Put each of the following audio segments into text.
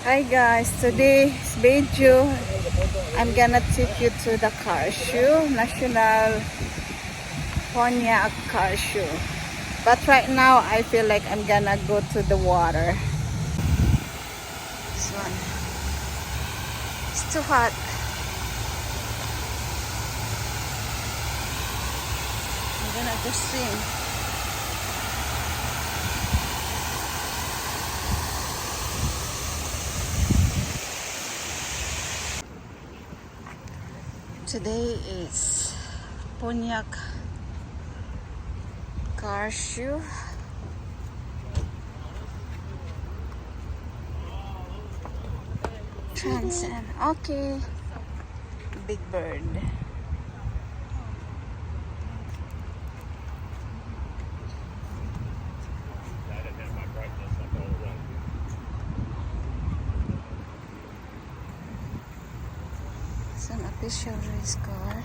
Hi guys, today's video I'm gonna take you to the car show, National Pontiac car show. But right now I feel like I'm gonna go to the water. This one. It's too hot. I'm gonna go swim. Today is Pontiac car show. Transcend. Okay. Big Bird. It's an official race car.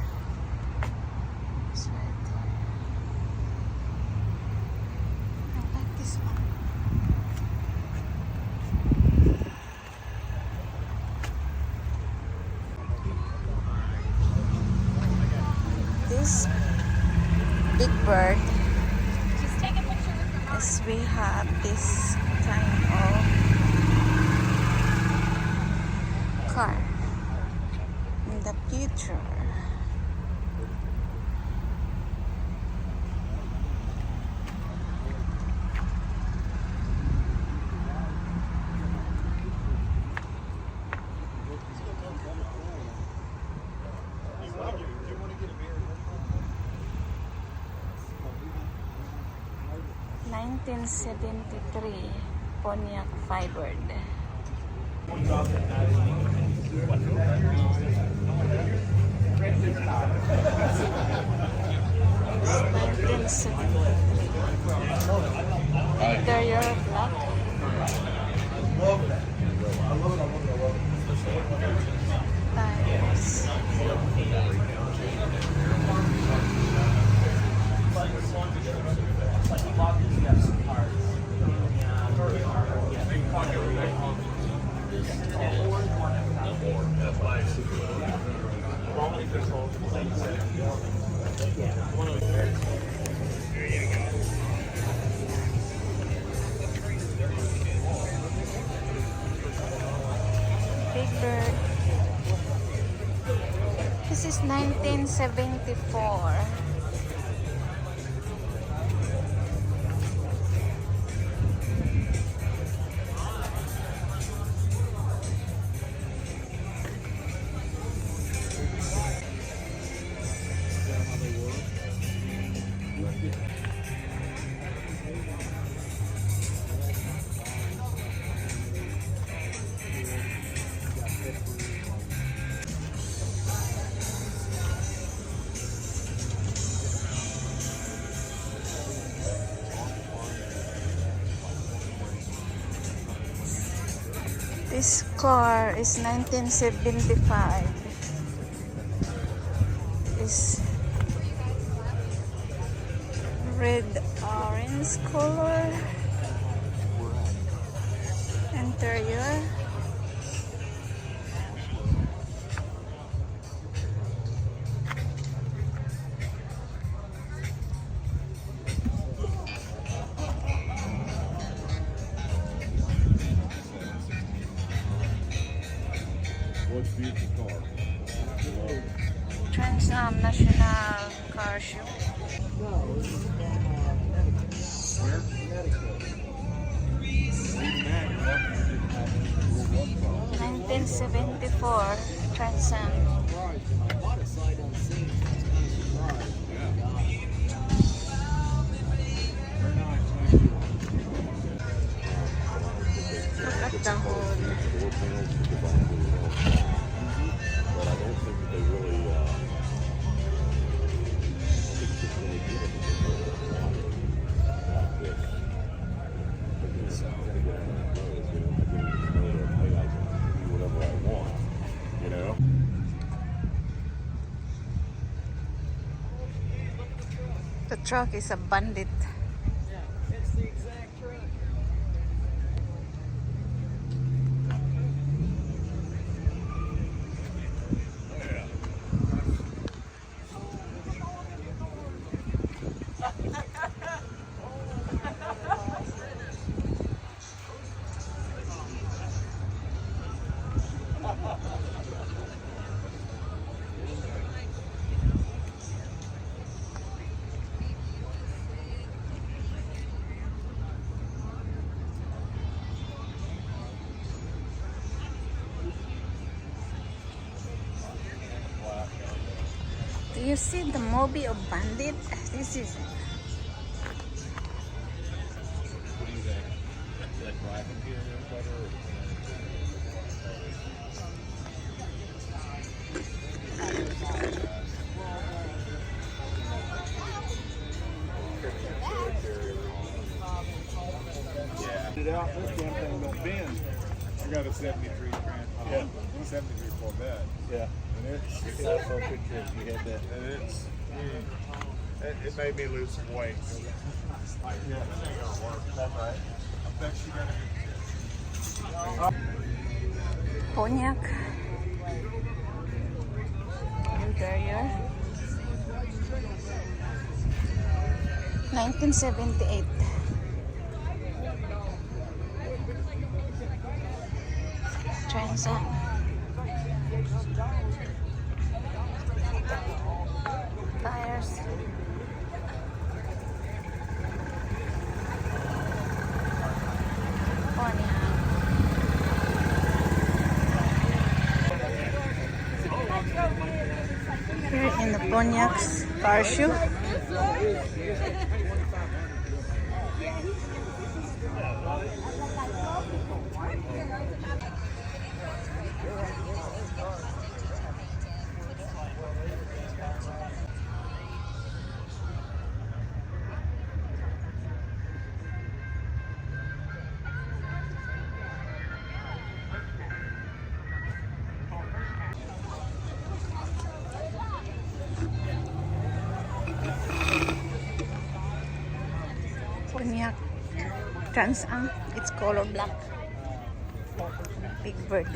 It's right there. I like this one. This Big Bird is we have this kind of car in the future. (1973) Pontiac Firebird. It's 1973. Interior black. Tires. Big Bird. This is 1974. This car is 1975. It's red orange color. Interior. Transam National Car Show. 1974 Transam. Look at the hood. The truck is a bandit. Yeah, it's the exact truck. You see the movie of Bandit? This is it out. This damn thing don't bend. I got a 73 Grand. 73 Corvette. Yeah. And it's I saw a picture if you had that. and it's it made me lose some weight. Yeah. That's right. I bet she got a Pontiac interior 1978. Transa. Tires. Pontiac. Here in the Pontiac's car show. Pontiac Trans Am. It's color black. Big bird.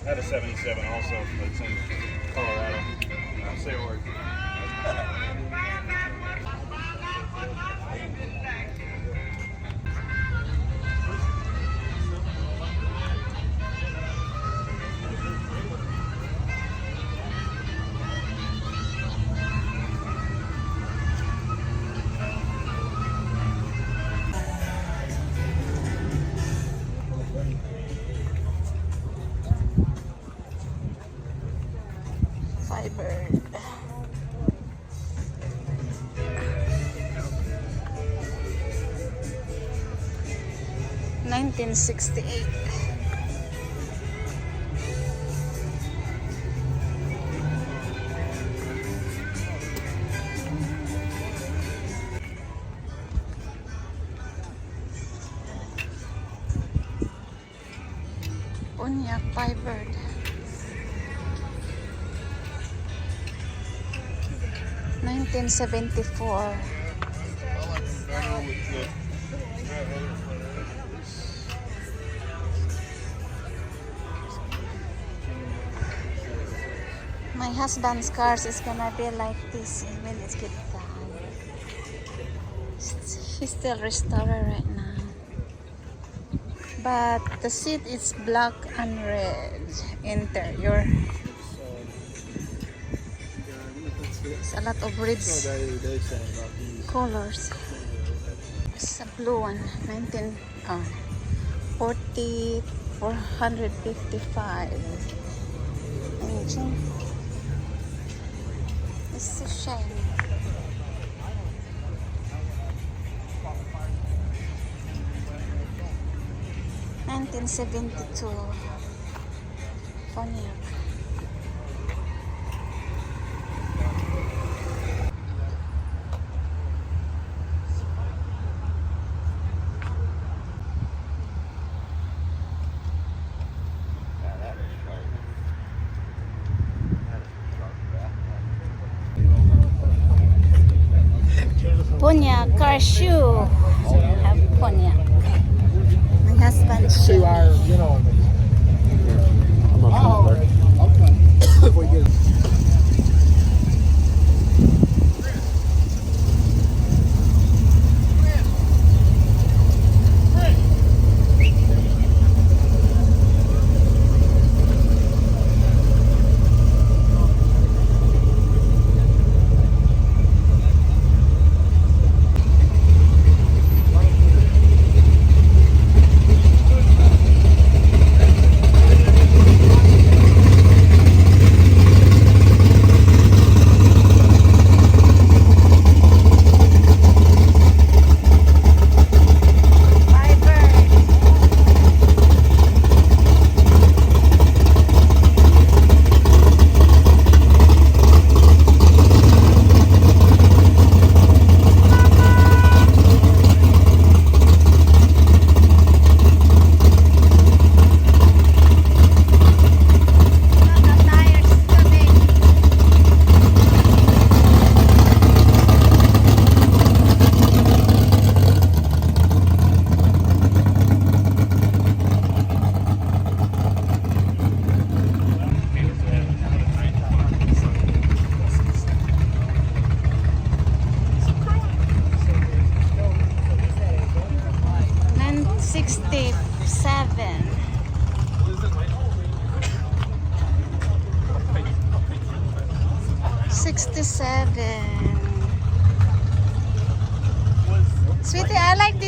I had a 77 also, but it's in Colorado. Say a word. Firebird. $1968. Pontiac Firebird. $1974. My husband's cars is gonna be like this when it's get done. He's still restoring right now. But the seat is black and red interior. It's a lot of red colors. It's a blue one, 455 engine. It's so shiny. $1972 Pontiac. Pontiac car shoe. Have Pontiac. My husband. See our, you know. I'm not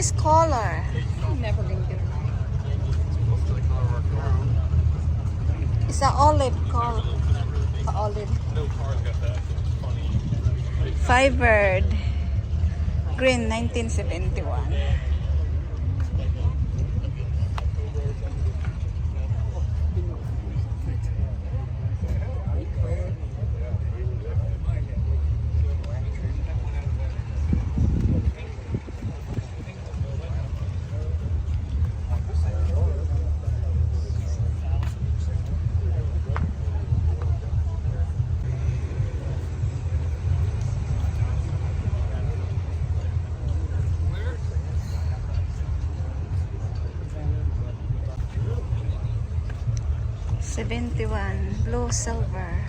his color. Never gonna get it. It's an olive color. Olive. Firebird. Green, 1971. $71, blue silver.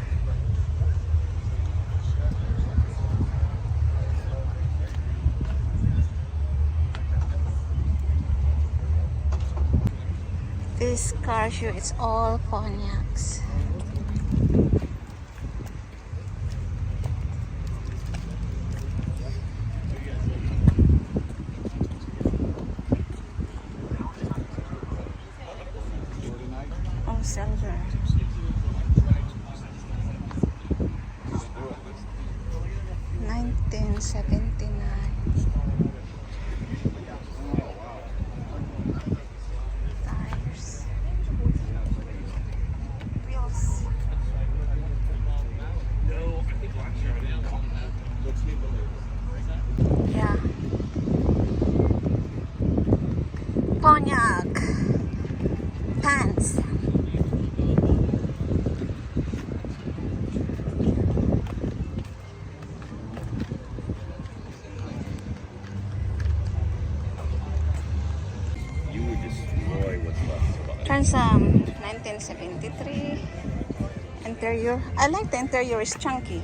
This car show, it's all Pontiacs. Oh, silver. $19.79. Tires. Wheels. Yeah. Pontiac. Pants. You would destroy what's left of it. Trans Am 1973. Interior. I like the interior, is chunky.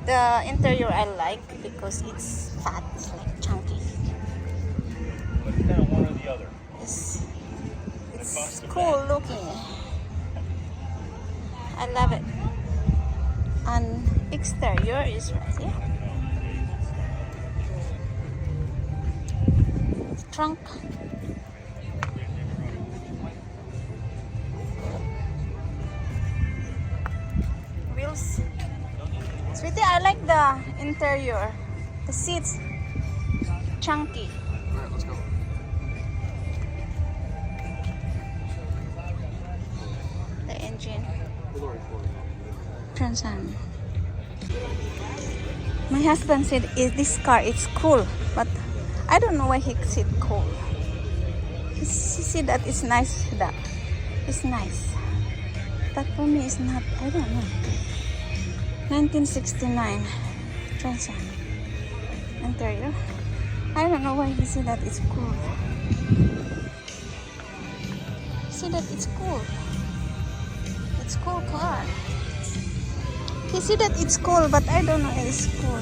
The interior I like because it's fat, like chunky. But it's kind of one or the other. It's cool looking. I love it. And exterior is right here. Trunk. Wheels. Sweetie, I like the interior. The seats, chunky. Alright, let's go. The engine. Trans Am. My husband said, this car, it's cool. But I don't know why he said cool. He said that it's nice. That it's nice. But for me, it's not. I don't know. 1969. Trans Am. Interior. I don't know why he said that it's cool. He said that it's cool. It's cool car. He said that it's cool, but I don't know if it's cool.